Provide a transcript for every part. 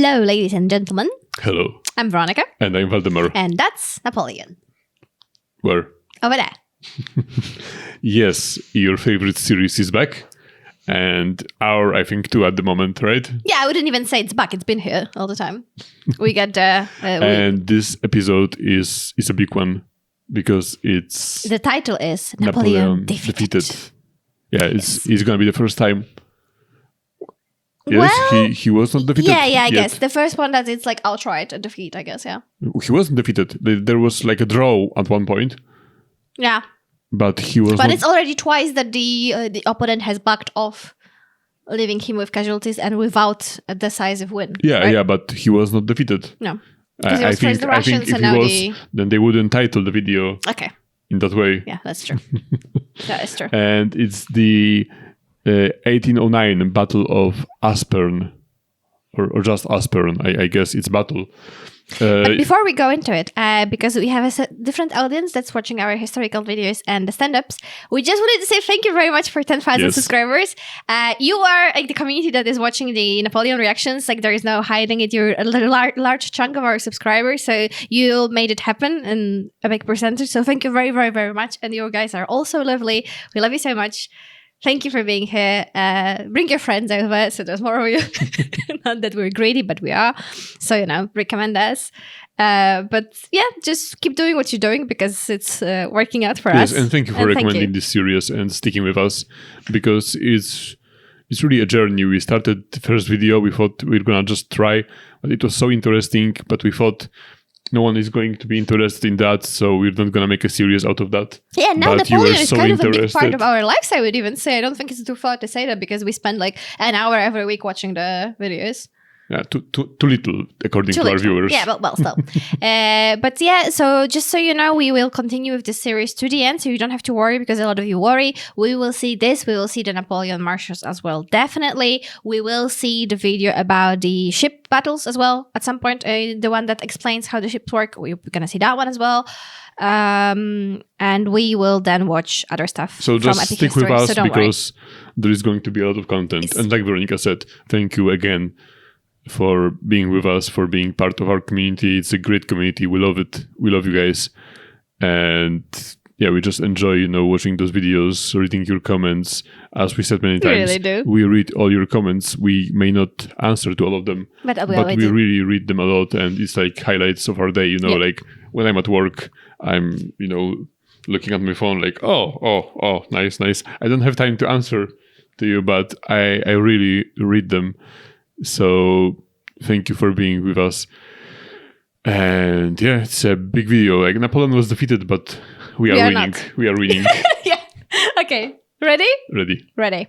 Hello, ladies and gentlemen. Hello. I'm Veronica. And I'm Valdemar. And that's Napoleon. Where? Over there. Yes, your favorite series is back. And our, I think, too at the moment, right? Yeah, I wouldn't even say it's back. It's been here all the time. We got... and this episode is a big one because it's... The title is Napoleon Defeated. Yeah, it's going to be the first time. Yes, well, he was not defeated. Yeah, I yet. guess. The first one that it's like outright a defeat, I guess, yeah. He wasn't defeated. There was like a draw at one point. Yeah. But he was But not... it's already twice that the opponent has backed off, leaving him with casualties and without a decisive win. Yeah, right? yeah, but he was not defeated. No. Because it was first the Russians if and he now was, then they wouldn't title the video in that way. Yeah, that's true. That is true. And it's the 1809 Battle of Aspern, or just Aspern, I guess it's battle. But before we go into it, because we have a different audience that's watching our historical videos and the stand-ups, we just wanted to say thank you very much for 10,000 subscribers. You are like the community that is watching the Napoleon reactions. Like there is no hiding it. You're a large chunk of our subscribers, so you made it happen in a big percentage. So thank you very, very, very much. And you guys are also lovely. We love you so much. Thank you for being here. Bring your friends over so there's more of you. Not that we're greedy, but we are. So, recommend us. But yeah, just keep doing what you're doing because it's working out for us. Yes, and thank you for recommending this series and sticking with us because it's really a journey. We started the first video. We thought we were going to just try, but it was so interesting. But we thought no one is going to be interested in that, so we're not going to make a series out of that. Yeah, now but Napoleon is kind of a big part of our lives, I would even say. I don't think it's too far to say that because we spend like an hour every week watching the videos. Yeah, too little, according to our viewers. Yeah, well, still. But yeah, so just so you know, we will continue with this series to the end, so you don't have to worry because a lot of you worry. We will see this. We will see the Napoleon marches as well, definitely. We will see the video about the ship battles as well at some point. The one that explains how the ships work. We're going to see that one as well. And we will then watch other stuff. So just stick with us because there is going to be a lot of content. Yes. And like Veronica said, thank you again for being with us, for being part of our community. It's a great community. We love it. We love you guys. And yeah, we just enjoy, watching those videos, reading your comments. As we said many times, we really do. We read all your comments. We may not answer to all of them, but we really read them a lot. And it's like highlights of our day, like when I'm at work, I'm, looking at my phone like, oh, nice. I don't have time to answer to you, but I really read them. So thank you for being with us. And yeah, it's a big video. Like Napoleon was defeated, but we are winning. We are winning. Yeah. Okay. Ready? Ready.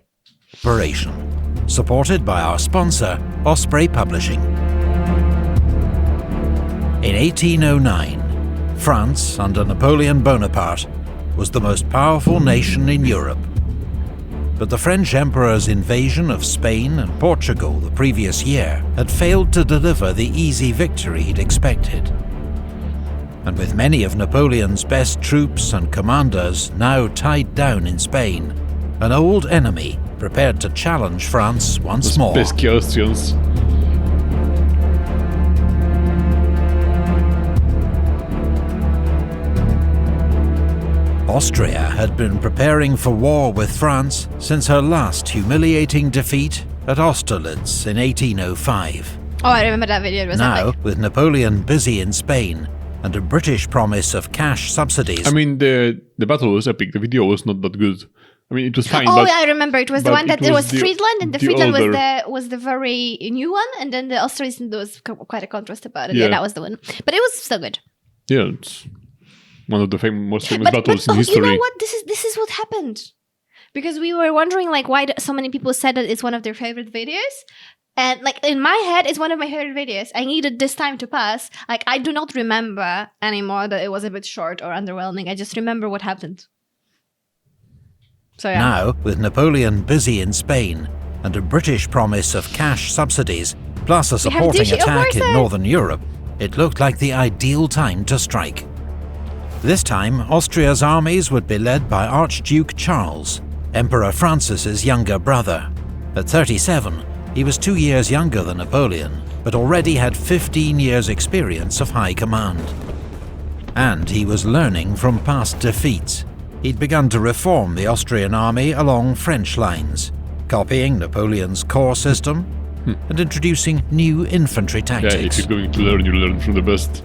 Operation. Supported by our sponsor, Osprey Publishing. In 1809, France, under Napoleon Bonaparte, was the most powerful nation in Europe. But the French Emperor's invasion of Spain and Portugal the previous year had failed to deliver the easy victory he'd expected. And with many of Napoleon's best troops and commanders now tied down in Spain, an old enemy prepared to challenge France once more. Pesky Austrians. Austria had been preparing for war with France since her last humiliating defeat at Austerlitz in 1805. Oh, I remember that video. It was now, epic. With Napoleon busy in Spain and a British promise of cash subsidies. I mean, the battle was epic. The video was not that good. I mean, it was fine. Oh, yeah, I remember. It was the one that there was Friedland, and the Friedland was the very new one, and then the Austrians, there was quite a contrast about it. Yeah, that was the one. But it was still good. Yeah, it's one of the most famous battles in history. You know what? This is what happened. Because we were wondering why so many people said that it's one of their favorite videos. And in my head, it's one of my favorite videos. I needed this time to pass. I do not remember anymore that it was a bit short or underwhelming. I just remember what happened. So yeah. Now, with Napoleon busy in Spain and a British promise of cash subsidies, plus a supporting attack in Northern Europe, it looked like the ideal time to strike. This time, Austria's armies would be led by Archduke Charles, Emperor Francis's younger brother. At 37, he was 2 years younger than Napoleon, but already had 15 years' experience of high command. And he was learning from past defeats. He'd begun to reform the Austrian army along French lines, copying Napoleon's corps system and introducing new infantry tactics. Yeah, if you're going to learn, you learn from the best.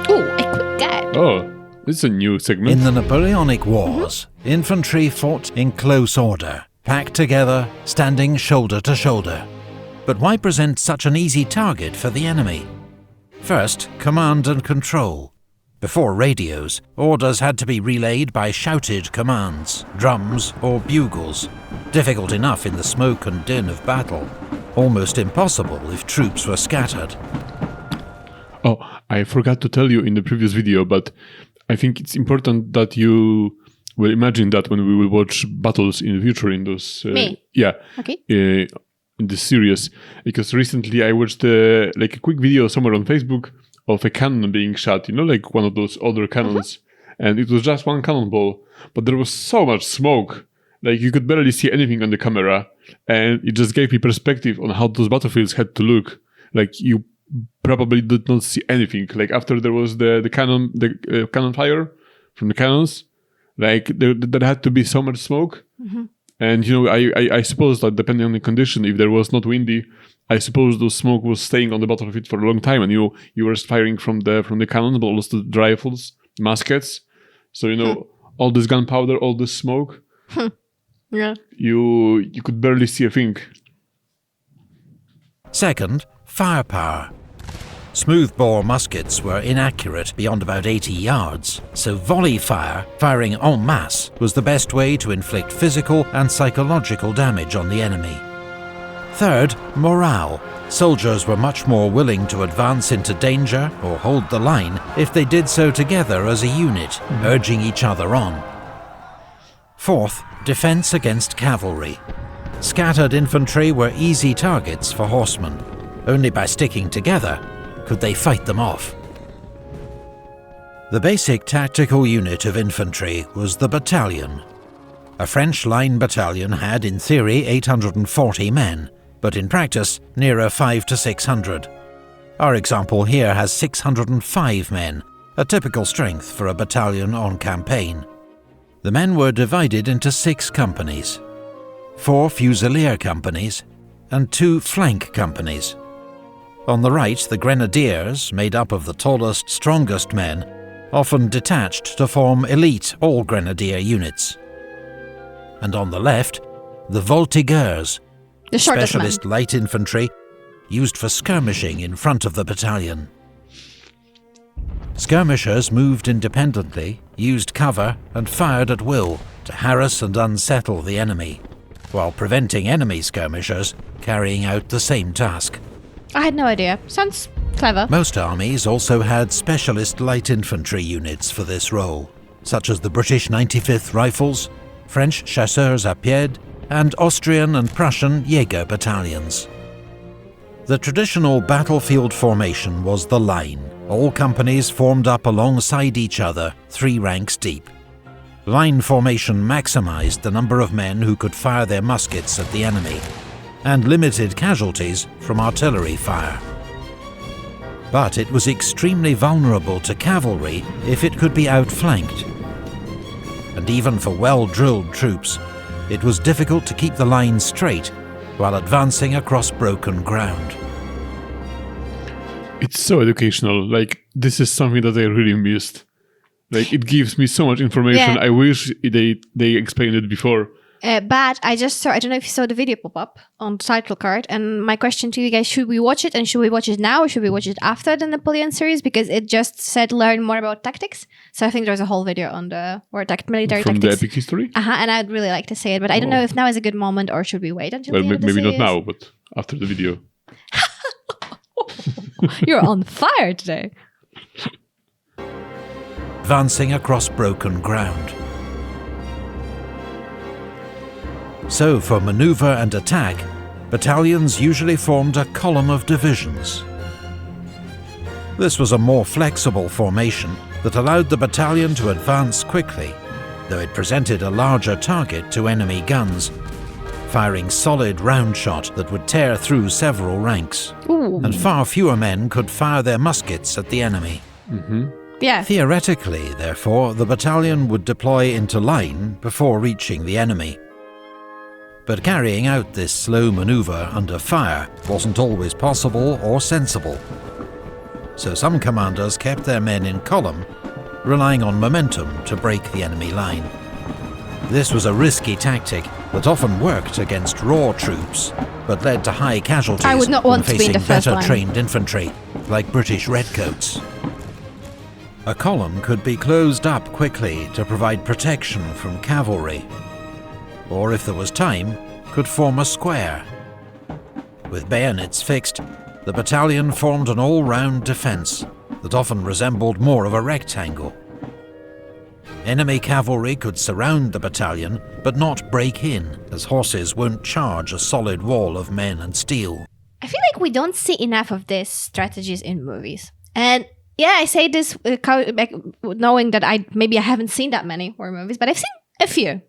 Oh, a quick guide. Oh, this is a new segment. In the Napoleonic Wars, infantry fought in close order, packed together, standing shoulder to shoulder. But why present such an easy target for the enemy? First, command and control. Before radios, orders had to be relayed by shouted commands, drums or bugles. Difficult enough in the smoke and din of battle. Almost impossible if troops were scattered. Oh, I forgot to tell you in the previous video, but I think it's important that you will imagine that when we will watch battles in the future in those... Me? Yeah. Okay. In this series. Because recently I watched a quick video somewhere on Facebook of a cannon being shot, like one of those older cannons. And it was just one cannonball, but there was so much smoke. Like you could barely see anything on the camera. And it just gave me perspective on how those battlefields had to look. Like you probably did not see anything. Like after there was the cannon fire from the cannons, like there had to be so much smoke. And I suppose that depending on the condition, if there was not windy, I suppose the smoke was staying on the battlefield for a long time, and you were firing from the cannons, but also the rifles, muskets. So all this gunpowder, all this smoke. Yeah. You could barely see a thing. Second, firepower. Smoothbore muskets were inaccurate beyond about 80 yards, so volley fire, firing en masse, was the best way to inflict physical and psychological damage on the enemy. Third, morale. Soldiers were much more willing to advance into danger or hold the line if they did so together as a unit, urging each other on. Fourth, defense against cavalry. Scattered infantry were easy targets for horsemen. Only by sticking together could they fight them off. The basic tactical unit of infantry was the battalion. A French line battalion had, in theory, 840 men, but in practice, nearer 500 to 600. Our example here has 605 men, a typical strength for a battalion on campaign. The men were divided into 6 companies, 4 fusilier companies, and 2 flank companies. On the right, the grenadiers, made up of the tallest, strongest men, often detached to form elite all-grenadier units. And on the left, the voltigeurs, the specialist light infantry, used for skirmishing in front of the battalion. Skirmishers moved independently, used cover, and fired at will to harass and unsettle the enemy, while preventing enemy skirmishers carrying out the same task. I had no idea. Sounds clever. Most armies also had specialist light infantry units for this role, such as the British 95th Rifles, French Chasseurs à Pied, and Austrian and Prussian Jäger battalions. The traditional battlefield formation was the line. All companies formed up alongside each other, 3 ranks deep. Line formation maximized the number of men who could fire their muskets at the enemy, and limited casualties from artillery fire. But it was extremely vulnerable to cavalry if it could be outflanked. And even for well-drilled troops, it was difficult to keep the line straight while advancing across broken ground. It's so educational. Like, this is something that I really missed. Like, it gives me so much information. Yeah. I wish they explained it before. But I just saw, I don't know if you saw the video pop up on the title card, and my question to you guys, should we watch it, and should we watch it now, or should we watch it after the Napoleon series? Because it just said learn more about tactics. So I think there's a whole video on the military from tactics. The epic history? And I'd really like to see it, but I don't know if now is a good moment, or should we wait until the end of the maybe series? not now, but after the video. You're on fire today. Advancing across broken ground. So, for manoeuvre and attack, battalions usually formed a column of divisions. This was a more flexible formation that allowed the battalion to advance quickly, though it presented a larger target to enemy guns. firing solid round shot that would tear through several ranks. Ooh. And far fewer men could fire their muskets at the enemy. Yeah. Theoretically, therefore, the battalion would deploy into line before reaching the enemy. But carrying out this slow manoeuvre under fire wasn't always possible or sensible. So some commanders kept their men in column, relying on momentum to break the enemy line. This was a risky tactic that often worked against raw troops, but led to high casualties I would not want to be in the first better line. trained infantry, like British Redcoats. A column could be closed up quickly to provide protection from cavalry, or if there was time, could form a square. With bayonets fixed, the battalion formed an all-round defence that often resembled more of a rectangle. Enemy cavalry could surround the battalion, but not break in, as horses won't charge a solid wall of men and steel. I feel like we don't see enough of these strategies in movies. And yeah, I say this knowing that I haven't seen that many war movies, but I've seen a few.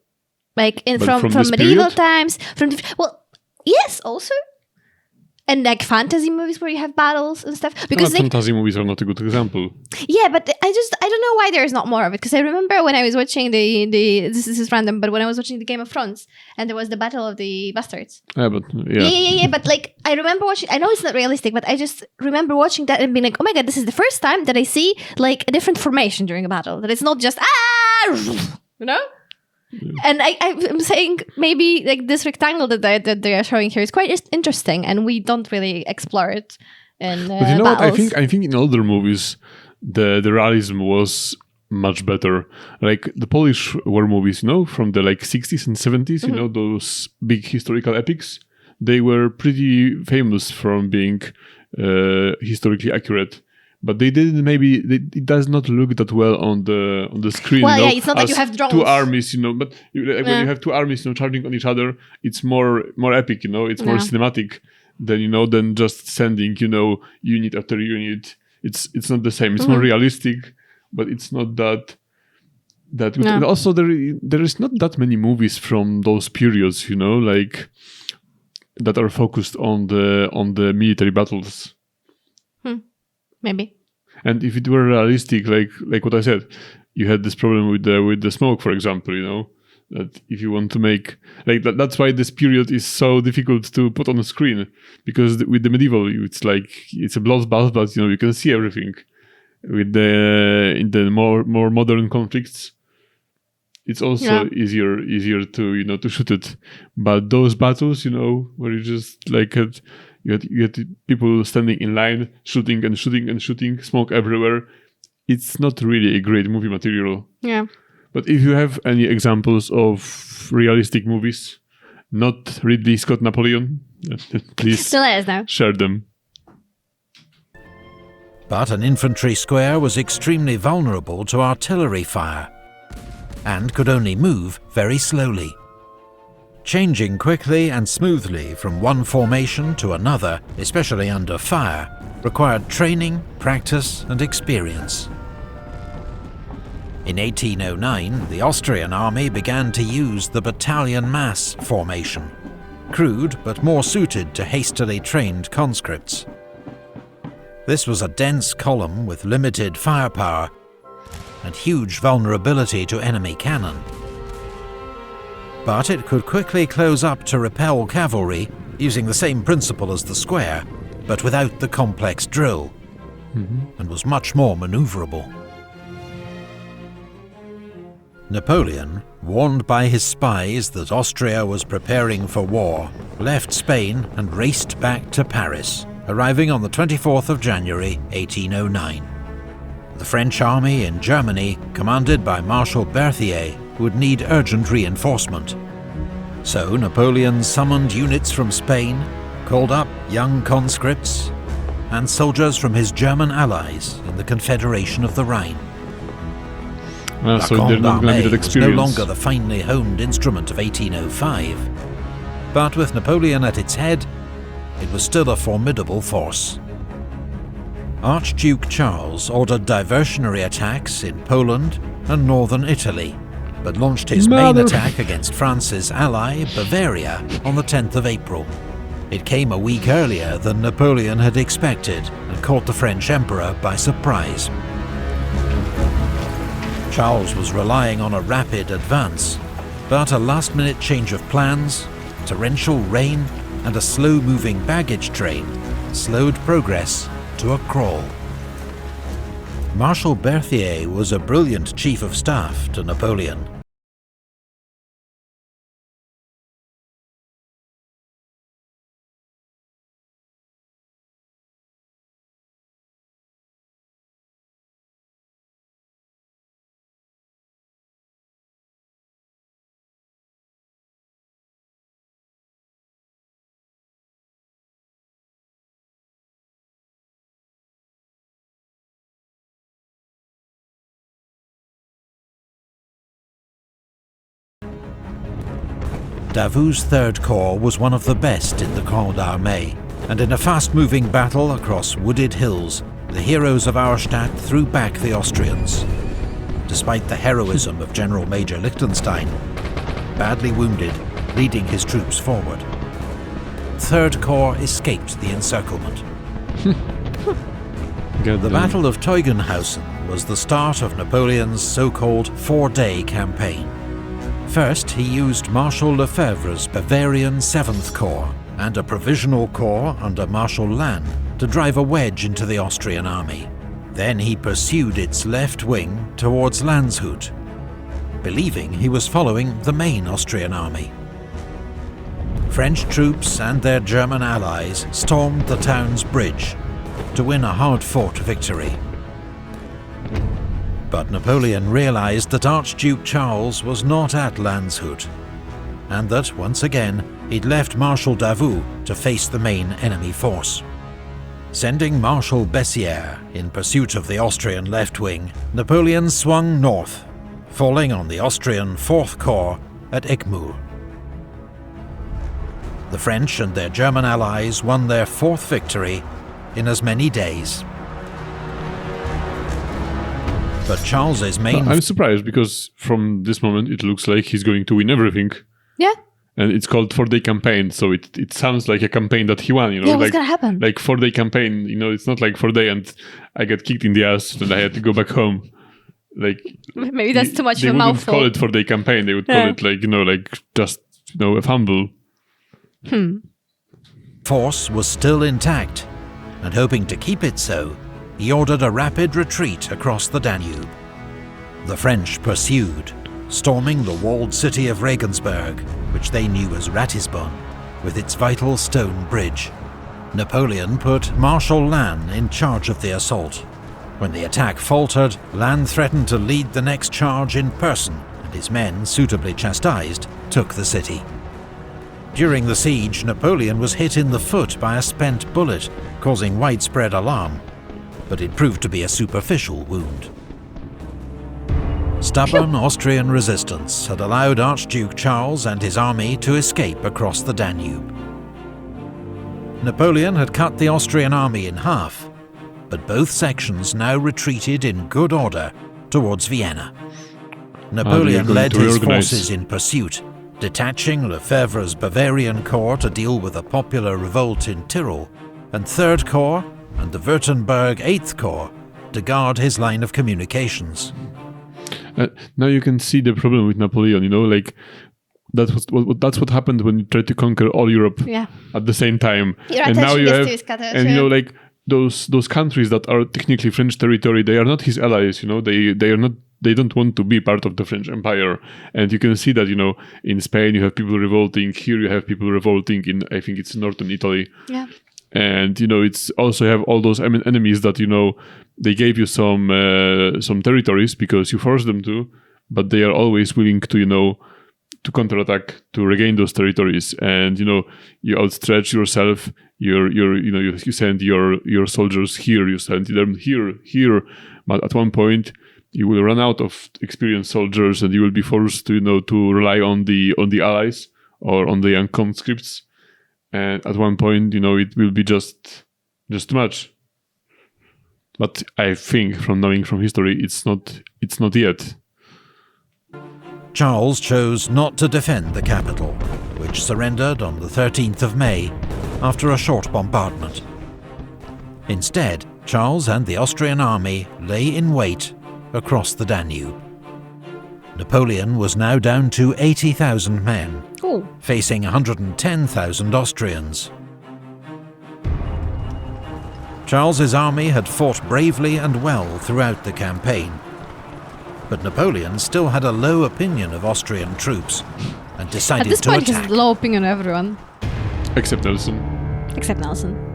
Like from medieval times. Yes, also. And like fantasy movies where you have battles and stuff. Because fantasy movies are not a good example. Yeah, but I don't know why there's not more of it. Because I remember when I was watching this is random, but when I was watching the Game of Thrones and there was the Battle of the Bastards. Yeah. But like I remember watching. I know it's not realistic, but I just remember watching that and being like, oh my god, this is the first time that I see like a different formation during a battle. That it's not just you know. Yeah. And I'm saying maybe like this rectangle that they are showing here is quite interesting, and we don't really explore it in But you know battles. what? I think in older movies the realism was much better. Like the Polish war movies, from the like 60s and 70s, those big historical epics. They were pretty famous from being historically accurate. But they didn't. It does not look that well on the screen. Well, it's not that you have drones. Two armies, but when you have two armies, charging on each other, it's more epic. It's more cinematic than just sending, unit after unit. It's not the same. It's more realistic, but it's not that good. No. And also, there is not that many movies from those periods, like that are focused on the military battles. Maybe. And if it were realistic, like what I said, you had this problem with the smoke, for example, that if you want to make that's why this period is so difficult to put on the screen, because with the medieval it's a bloodbath, but you can see everything. With in the more modern conflicts, it's also easier to to shoot it. But those battles, where you just you had people standing in line, shooting and shooting and shooting, smoke everywhere. It's not really a great movie material. Yeah. But if you have any examples of realistic movies, not Ridley Scott Napoleon, please still let us know. Share them. But an infantry square was extremely vulnerable to artillery fire and could only move very slowly. Changing quickly and smoothly from one formation to another, especially under fire, required training, practice, and experience. In 1809, the Austrian army began to use the battalion mass formation, crude but more suited to hastily trained conscripts. This was a dense column with limited firepower and huge vulnerability to enemy cannon. But it could quickly close up to repel cavalry using the same principle as the square, but without the complex drill, and was much more maneuverable. Napoleon, warned by his spies that Austria was preparing for war, left Spain and raced back to Paris, arriving on the 24th of January 1809. The French army in Germany, commanded by Marshal Berthier, would need urgent reinforcement. So Napoleon summoned units from Spain, called up young conscripts, and soldiers from his German allies in the Confederation of the Rhine. So they're not going to get experience. Was no longer the finely honed instrument of 1805, but with Napoleon at its head, it was still a formidable force. Archduke Charles ordered diversionary attacks in Poland and northern Italy, but launched his main attack against France's ally, Bavaria, on the 10th of April. It came a week earlier than Napoleon had expected and caught the French emperor by surprise. Charles was relying on a rapid advance, but a last-minute change of plans, torrential rain, and a slow-moving baggage train slowed progress to a crawl. Marshal Berthier was a brilliant chief of staff to Napoleon. Davout's Third Corps was one of the best in the Grande Armée, and in a fast-moving battle across wooded hills, the heroes of Auerstadt threw back the Austrians. Despite the heroism of General Major Liechtenstein, badly wounded, leading his troops forward, Third Corps escaped the encirclement. The Battle of Teugn-Hausen was the start of Napoleon's so-called four-day campaign. First, he used Marshal Lefebvre's Bavarian 7th Corps and a provisional corps under Marshal Lannes to drive a wedge into the Austrian army. Then he pursued its left wing towards Landshut, believing he was following the main Austrian army. French troops and their German allies stormed the town's bridge to win a hard-fought victory. But Napoleon realized that Archduke Charles was not at Landshut, and that, once again, he'd left Marshal Davout to face the main enemy force. Sending Marshal Bessieres in pursuit of the Austrian left wing, Napoleon swung north, falling on the Austrian 4th Corps at Eckmühl. The French and their German allies won their 4th victory in as many days. But Charles's main... I'm surprised, because from this moment it looks like he's going to win everything. Yeah. And it's called 4-day campaign, so it sounds like a campaign that he won, Yeah, what's gonna happen? Like 4-day campaign, it's not like 4-day and I got kicked in the ass and I had to go back home. Like, maybe that's too much of a mouthful. They wouldn't call it 4-day campaign, they would call it just a fumble. Force was still intact, and hoping to keep it so, he ordered a rapid retreat across the Danube. The French pursued, storming the walled city of Regensburg, which they knew as Ratisbon, with its vital stone bridge. Napoleon put Marshal Lannes in charge of the assault. When the attack faltered, Lannes threatened to lead the next charge in person, and his men, suitably chastised, took the city. During the siege, Napoleon was hit in the foot by a spent bullet, causing widespread alarm, but it proved to be a superficial wound. Stubborn Austrian resistance had allowed Archduke Charles and his army to escape across the Danube. Napoleon had cut the Austrian army in half, but both sections now retreated in good order towards Vienna. Napoleon led his forces in pursuit, detaching Lefebvre's Bavarian Corps to deal with a popular revolt in Tyrol, and Third Corps and the Württemberg 8th Corps to guard his line of communications. Now you can see the problem with Napoleon, that's what happened when you tried to conquer all Europe at the same time. And now you have, those countries that are technically French territory, they are not his allies, they don't want to be part of the French Empire. And you can see that, in Spain you have people revolting, here you have people revolting in, I think it's northern Italy. Yeah. And, it's also have all those enemies that, they gave you some territories because you forced them to, but they are always willing to, to counterattack, to regain those territories. And, you outstretch yourself, you send your soldiers here, you send them here. But at one point, you will run out of experienced soldiers and you will be forced to, to rely on the allies or on the young conscripts. And at one point, it will be just too much. But I think, from knowing from history, it's not yet. Charles chose not to defend the capital, which surrendered on the 13th of May after a short bombardment. Instead, Charles and the Austrian army lay in wait across the Danube. Napoleon was now down to 80,000 men, facing 110,000 Austrians. Charles's army had fought bravely and well throughout the campaign, but Napoleon still had a low opinion of Austrian troops and decided to attack. At this point, he has low opinion of everyone. Except Nelson. Except Nelson.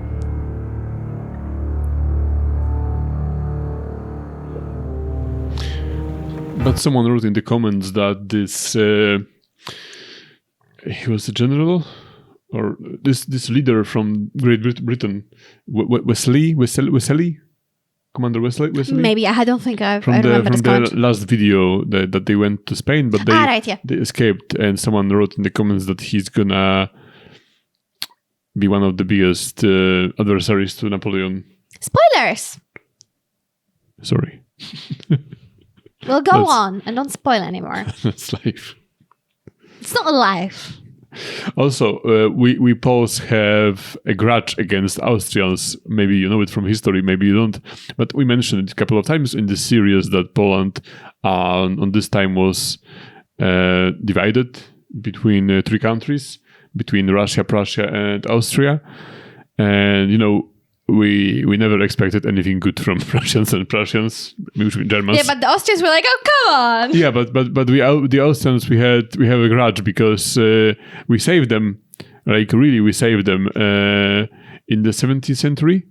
But someone wrote in the comments that this he was a general, or this leader from Great Britain, Wesley, Commander Wesley. Maybe I don't think I remember from the last video that they went to Spain, but they escaped, and someone wrote in the comments that he's gonna be one of the biggest adversaries to Napoleon. Spoilers. Sorry. Well, go on and don't spoil anymore. That's life. It's not life. Also, we Poles have a grudge against Austrians. Maybe you know it from history, maybe you don't. But we mentioned it a couple of times in this series that Poland on this time was divided between three countries, between Russia, Prussia, and Austria. And, you know, we never expected anything good from Russians and Prussians, Germans. Yeah, but the Austrians were like, "Oh, come on!" Yeah, but the Austrians we have a grudge because we saved them, like really we saved them in the 17th century.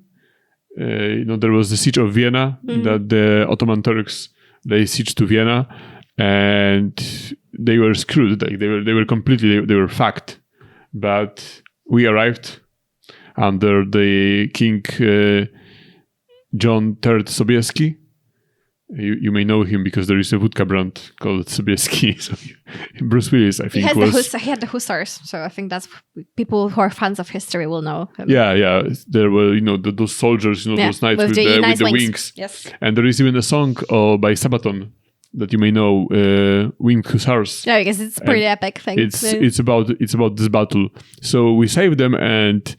You know, there was the siege of Vienna that the Ottoman Turks they sieged to Vienna, and they were screwed. Like they were fucked. But we arrived under the King John III Sobieski. You may know him because there is a vodka brand called Sobieski. So Bruce Willis, I think, he had the Hussars, so I think that's people who are fans of history will know him. Yeah. There were, you know, those soldiers, you know, those knights with the wings. Yes. And there is even a song by Sabaton that you may know, Winged Hussars. Yeah, because it's a pretty epic thing. It's about this battle. So we saved them, and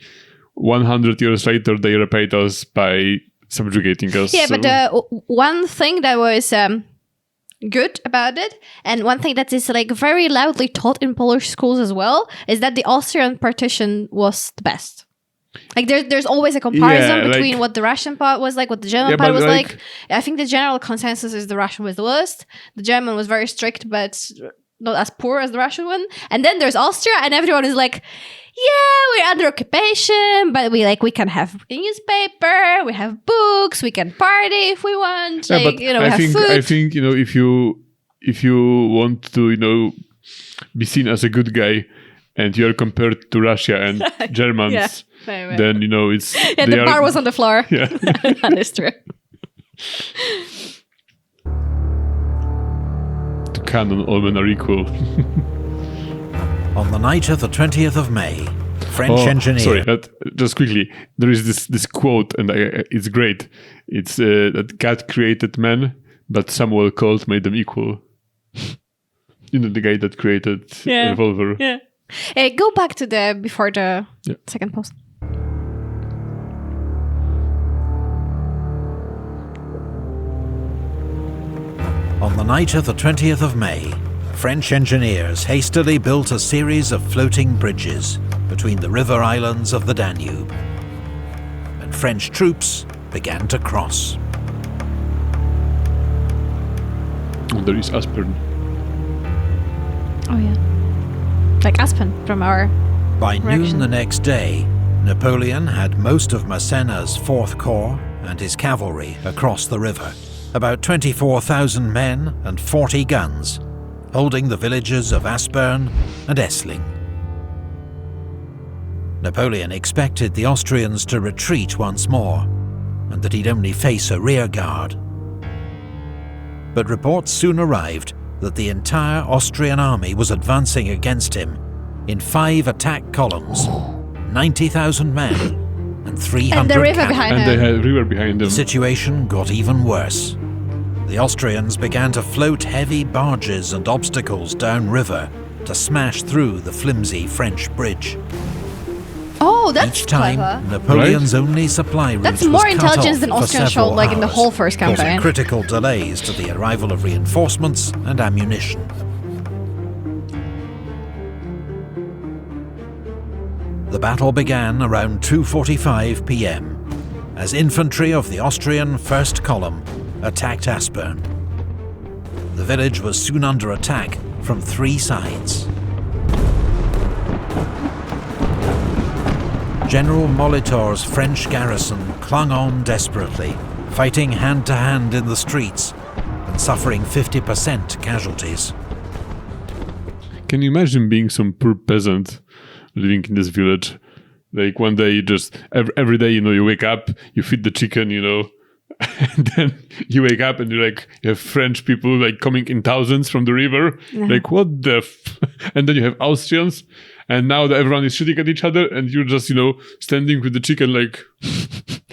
100 years later they repaid us by subjugating us. Yeah, but one thing that was good about it, and one thing that is like very loudly taught in Polish schools as well, is that the Austrian partition was the best. Like there's always a comparison between what the Russian part was like, what the German part was like. I think the general consensus is the Russian was the worst. The German was very strict, but not as poor as the Russian one. And then there's Austria, and everyone is like, yeah, we're under occupation, but we can have a newspaper, we have books, we can party if we want. Yeah, like, we have food. I think, you know, if you want to, you know, be seen as a good guy, and you're compared to Russia and Germans, then, you know, it's... Yeah, the bar was on the floor. Yeah. That is true. To canon, all men are equal. On the night of the 20th of May, French engineer... Sorry, just quickly, there is this quote, and it's great. It's that God created man, but Samuel Colt made them equal. You know, the guy that created a revolver. Yeah. Go back to before the second post. On the night of the 20th of May, French engineers hastily built a series of floating bridges between the river islands of the Danube, and French troops began to cross. Oh, there is Aspern. Oh, yeah. Like Aspen from our By direction. noon the next day, Napoleon had most of Massena's 4th Corps and his cavalry across the river, about 24,000 men and 40 guns, holding the villages of Aspern and Essling. Napoleon expected the Austrians to retreat once more, and that he'd only face a rear guard. But reports soon arrived that the entire Austrian army was advancing against him in 5 attack columns, 90,000 men and 300 and the river cannon. behind and them. they had a river behind them. The situation got even worse. the Austrians began to float heavy barges and obstacles downriver to smash through the flimsy French bridge. Oh, that's Each time, clever. Napoleon's only supply route That's was more cut intelligence off than for Austrian several showed, like in the hours, whole first causing campaign. critical delays to the arrival of reinforcements and ammunition. The battle began around 2:45 p.m. as infantry of the Austrian First Column attacked Aspern. The village was soon under attack from 3 sides. General Molitor's French garrison clung on desperately, fighting hand-to-hand in the streets and suffering 50% casualties. Can you imagine being some poor peasant living in this village? Like one day you just, every day, you wake up, you feed the chicken, and then you wake up and you have French people coming in thousands from the river. Yeah. What the and then you have Austrians, and now that everyone is shooting at each other, and you're just, standing with the chicken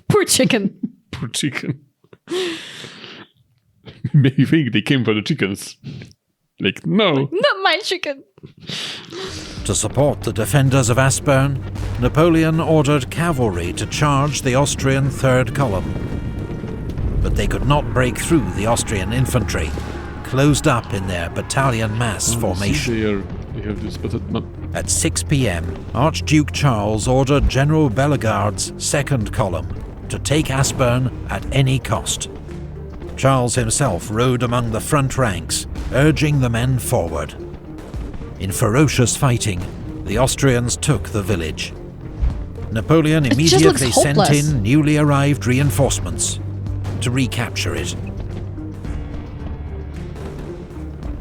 poor chicken. Poor chicken. Maybe think they came for the chickens. No. Not my chicken. To support the defenders of Aspern, Napoleon ordered cavalry to charge the Austrian Third Column. But they could not break through the Austrian infantry, closed up in their battalion mass formation. At 6 p.m, Archduke Charles ordered General Bellegarde's Second Column to take Aspern at any cost. Charles himself rode among the front ranks, urging the men forward. In ferocious fighting, the Austrians took the village. Napoleon immediately sent in newly arrived reinforcements to recapture it.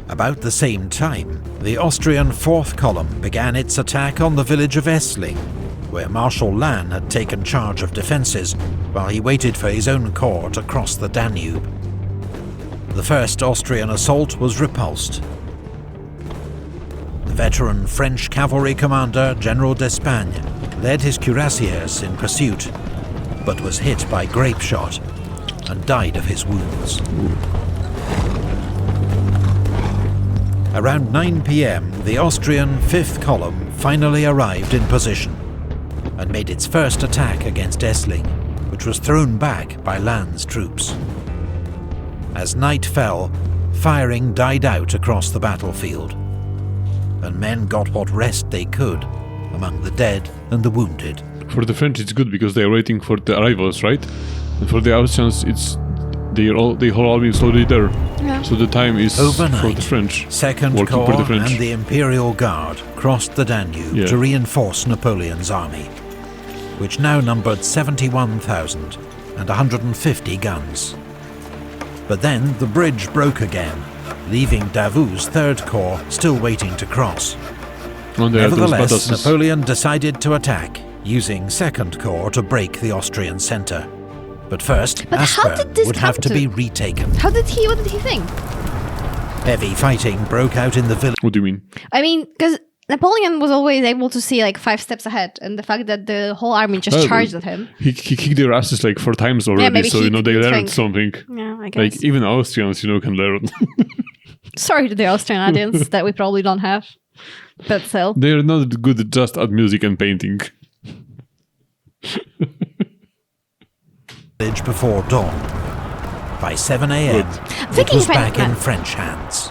About the same time, the Austrian Fourth Column began its attack on the village of Essling, where Marshal Lannes had taken charge of defences while he waited for his own corps to cross the Danube. The first Austrian assault was repulsed. The veteran French cavalry commander General d'Espagne led his cuirassiers in pursuit, but was hit by grape shot and died of his wounds. Around 9 p.m, the Austrian Fifth Column finally arrived in position and made its first attack against Essling, which was thrown back by Lannes' troops. As night fell, firing died out across the battlefield, and men got what rest they could among the dead and the wounded. For the French it's good because they are waiting for the arrivals, right? And for the Austrians the whole army is already there. Yeah. So the time is overnight, for the French. Second Corps and the Imperial Guard crossed the Danube to reinforce Napoleon's army, which now numbered 71,000 and 150 guns. But then the bridge broke again, leaving Davout's Third Corps still waiting to cross. Nevertheless, Napoleon decided to attack, using Second Corps to break the Austrian centre. But first, Aspern would have to be retaken. What did he think? Heavy fighting broke out in the village. What do you mean? I mean, because Napoleon was always able to see 5 steps ahead, and the fact that the whole army just charged at him. He kicked their asses 4 times already, so they learned something. Yeah, I guess. Even Austrians, can learn. Sorry to the Austrian audience that we probably don't have, but still. They're not good just at music and painting. Before dawn. By 7 a.m, it was back in French hands.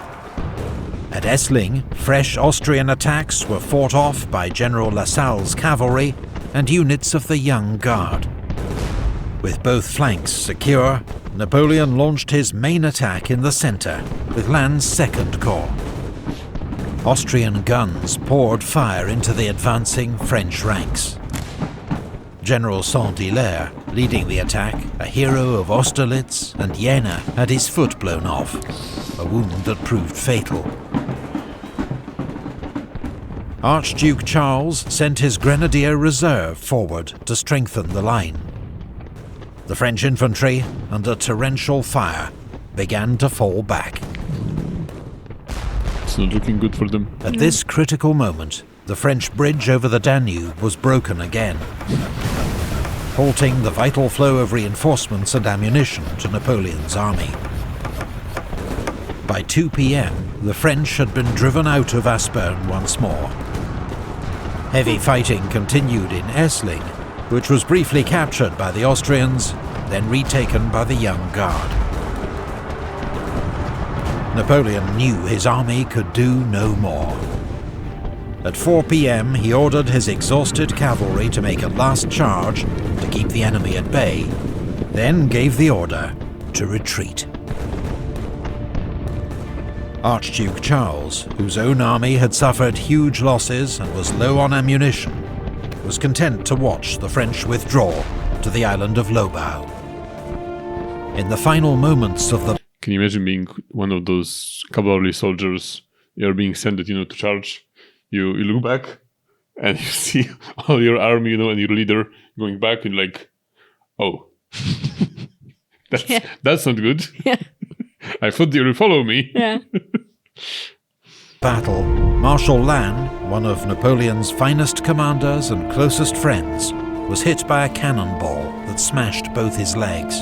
At Essling, fresh Austrian attacks were fought off by General Lassalle's cavalry and units of the Young Guard. With both flanks secure, Napoleon launched his main attack in the centre with Lannes' Second Corps. Austrian guns poured fire into the advancing French ranks. General Saint-Hilaire, leading the attack, a hero of Austerlitz and Jena, had his foot blown off, a wound that proved fatal. Archduke Charles sent his Grenadier Reserve forward to strengthen the line. The French infantry, under torrential fire, began to fall back. It's not looking good for them. At this critical moment, the French bridge over the Danube was broken again, halting the vital flow of reinforcements and ammunition to Napoleon's army. By 2 p.m, the French had been driven out of Aspern once more. Heavy fighting continued in Essling, which was briefly captured by the Austrians, then retaken by the Young Guard. Napoleon knew his army could do no more. At 4 p.m, he ordered his exhausted cavalry to make a last charge to keep the enemy at bay, then gave the order to retreat. Archduke Charles, whose own army had suffered huge losses and was low on ammunition, was content to watch the French withdraw to the island of Lobau. In the final moments of the... Can you imagine being one of those cavalry soldiers? You're being sent, to charge. You look back and you see all your army, and your leader going back, and like, oh, that's not good. Yeah. I thought they would follow me. Yeah. Battle, Marshal Lannes, one of Napoleon's finest commanders and closest friends, was hit by a cannonball that smashed both his legs.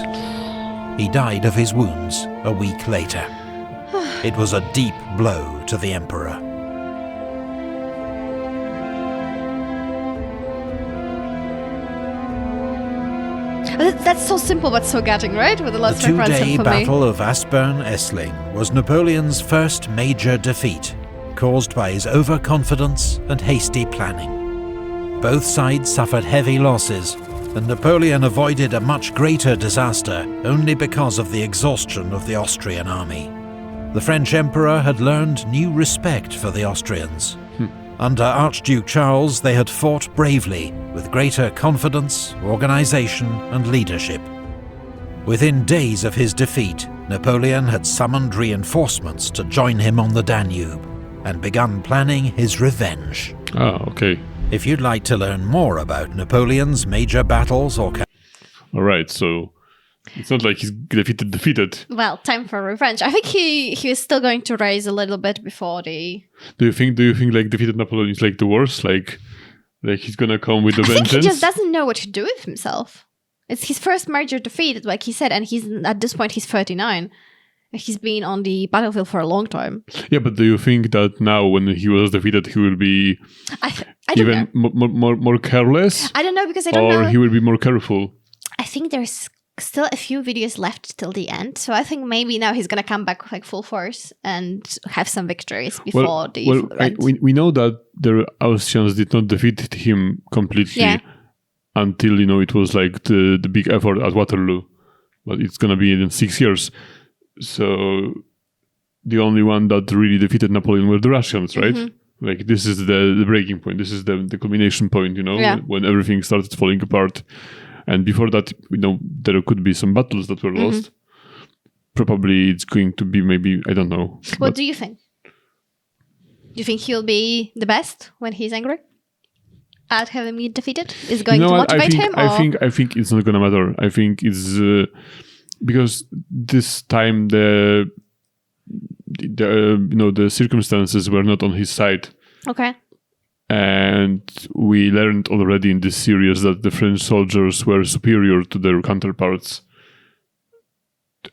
He died of his wounds a week later. It was a deep blow to the emperor. That's so simple but so gutting, right? With a lot of The two-day Battle of Aspern-Essling was Napoleon's first major defeat, caused by his overconfidence and hasty planning. Both sides suffered heavy losses, and Napoleon avoided a much greater disaster only because of the exhaustion of the Austrian army. The French emperor had learned new respect for the Austrians. Under Archduke Charles, they had fought bravely, with greater confidence, organisation and leadership. Within days of his defeat, Napoleon had summoned reinforcements to join him on the Danube, and begun planning his revenge. Ah, okay. If you'd like to learn more about Napoleon's major battles or... Alright, so it's not like he's defeated. Well, time for revenge. I think he is still going to rise a little bit before the... Do you think like defeated Napoleon is like the worst? Like he's gonna come with the vengeance? I think he just doesn't know what to do with himself. It's his first major defeat, like he said, and at this point he's 39. He's been on the battlefield for a long time. Yeah, but do you think that now, when he was defeated, he will be even more careless? I don't know, because I don't know. Or he will be more careful? I think there's still a few videos left till the end, so I think maybe now he's gonna come back with like full force and have some victories before we know that the Austrians did not defeat him completely until it was like the big effort at Waterloo, but it's gonna be in 6 years. So the only one that really defeated Napoleon were the Russians, right? Mm-hmm. Like this is the breaking point. This is the culmination point, when everything started falling apart. And before that, there could be some battles that were lost. Probably it's going to be maybe, I don't know. What do you think? Do you think he'll be the best when he's angry at having me defeated? Is going to motivate him? Or? I think it's not going to matter. I think it's because this time the circumstances were not on his side. Okay. And we learned already in this series that the French soldiers were superior to their counterparts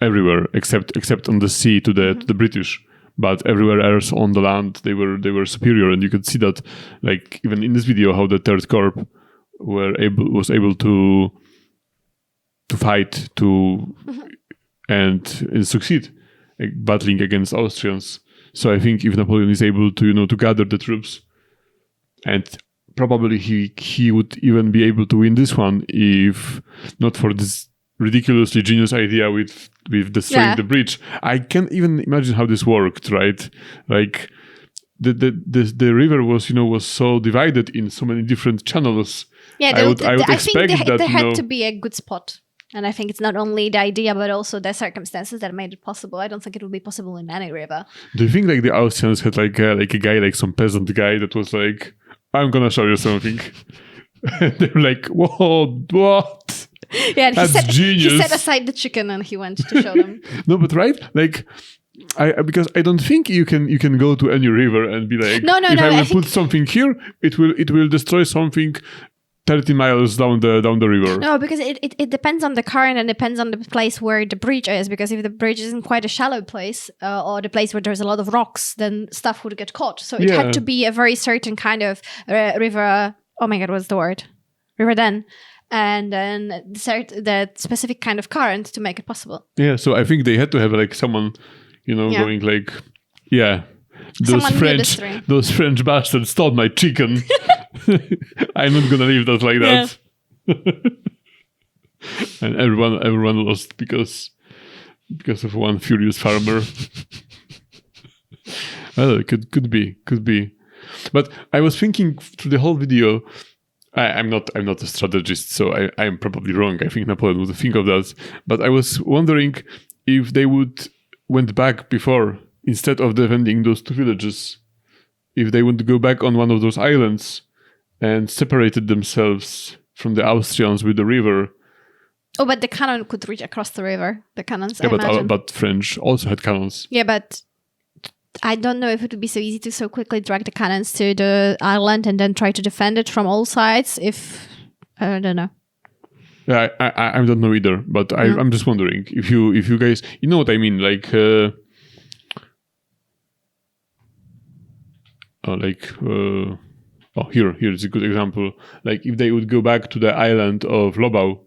everywhere, except on the sea to the British. But everywhere else on the land, they were superior, and you could see that, like even in this video, how the Third Corps was able to fight and succeed battling against Austrians. So I think if Napoleon is able to gather the troops. And probably he would even be able to win this one if not for this ridiculously genius idea with destroying the bridge. I can't even imagine how this worked, right? Like the river was so divided in so many different channels. Yeah, I would expect that there had to be a good spot. And I think it's not only the idea, but also the circumstances that made it possible. I don't think it would be possible in any river. Do you think like the Austrians had like a guy, like some peasant guy that was like, I'm gonna show you something? And they're like, whoa, what? Yeah, and That's genius. He set aside the chicken and he went to show them. No, but right? Like, because I don't think you can go to any river and be like, no, if I will put something here, it will destroy something 30 miles down the river. No, because it depends on the current and depends on the place where the bridge is. Because if the bridge is in quite a shallow place or the place where there's a lot of rocks, then stuff would get caught. So it had to be a very certain kind of river. Oh my God, what's the word? River then. And then the specific kind of current to make it possible. Yeah, so I think they had to have like someone, going like, those French bastards stole my chicken. I'm not gonna leave that like that. And everyone lost because of one furious farmer. Well, it could be. But I was thinking through the whole video. I'm not a strategist, so I'm probably wrong. I think Napoleon would think of that. But I was wondering if they went back before, instead of defending those two villages, if they would go back on one of those islands and separated themselves from the Austrians with the river. Oh, but the cannon could reach across the river. The cannons, but French also had cannons. Yeah, but I don't know if it would be so easy to so quickly drag the cannons to the island and then try to defend it from all sides. I don't know. Yeah, I don't know either. But I'm just wondering if you guys, you know what I mean, like. Here's a good example. Like if they would go back to the island of Lobau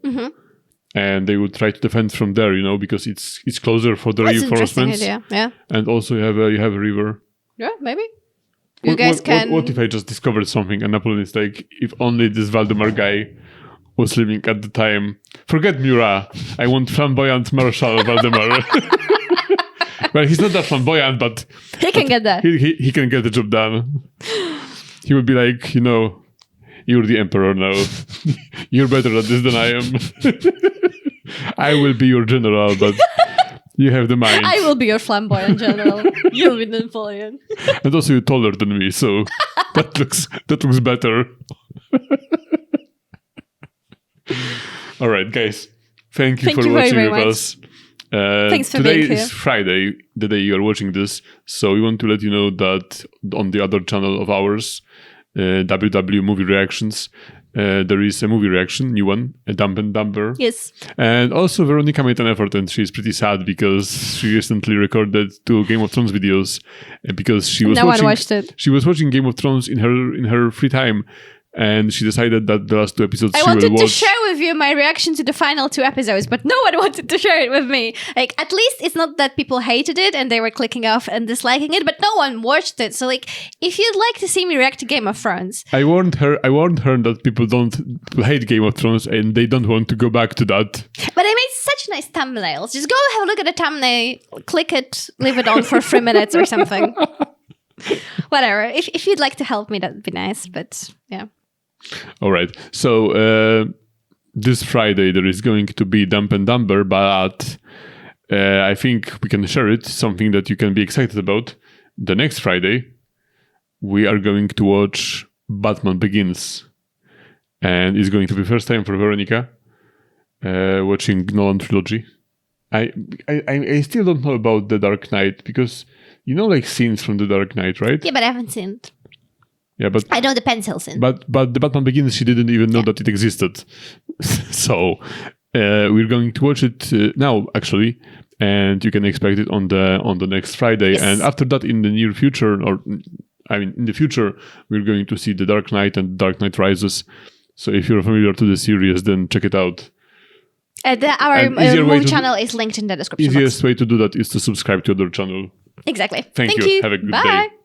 and they would try to defend from there, because it's closer for the reinforcements. Idea. Yeah. And also you have a river. Yeah, maybe. What if I just discovered something and Napoleon is like, if only this Valdemar guy was living at the time. Forget Murat. I want flamboyant Marshal Valdemar. Well, he's not that flamboyant, but he can get that. He can get the job done. He would be like, you're the emperor now. You're better at this than I am. I will be your general, but you have the mind. I will be your flamboyant general. You'll be Napoleon. And also you're taller than me, so that looks better. All right, guys. Thank you for watching very with us. Thanks for today being here. Is Friday, the day you are watching this. So we want to let you know that on the other channel of ours, WW Movie Reactions, there is a movie reaction, new one, a Dumb and Dumber. Yes. And also Veronica made an effort and she's pretty sad because she recently recorded 2 Game of Thrones videos because she was watched it. She was watching Game of Thrones in her free time. And she decided that the last 2 episodes I wanted to share with you my reaction to the final 2 episodes, but no one wanted to share it with me. Like, at least it's not that people hated it and they were clicking off and disliking it, but no one watched it. So, like, if you'd like to see me react to Game of Thrones... I warned her that people hate Game of Thrones and they don't want to go back to that. But I made such nice thumbnails. Just go have a look at the thumbnail, click it, leave it on for 3 minutes or something. Whatever. If you'd like to help me, that'd be nice, but yeah. All right. So this Friday there is going to be Dumb and Dumber, but I think we can share it, something that you can be excited about. The next Friday, we are going to watch Batman Begins. And it's going to be first time for Veronica watching Nolan trilogy. I still don't know about The Dark Knight because like scenes from The Dark Knight, right? Yeah, but I haven't seen it. Yeah, but I know the pencil scene. But the Batman Begins, she didn't even know that it existed. So we're going to watch it now, actually, and you can expect it on the next Friday. Yes. And after that, in the near future, in the future, we're going to see The Dark Knight and Dark Knight Rises. So if you're familiar to the series, then check it out. Our movie channel is linked in the description box. Easiest way to do that is to subscribe to our channel. Exactly. Thank you. Have a good day.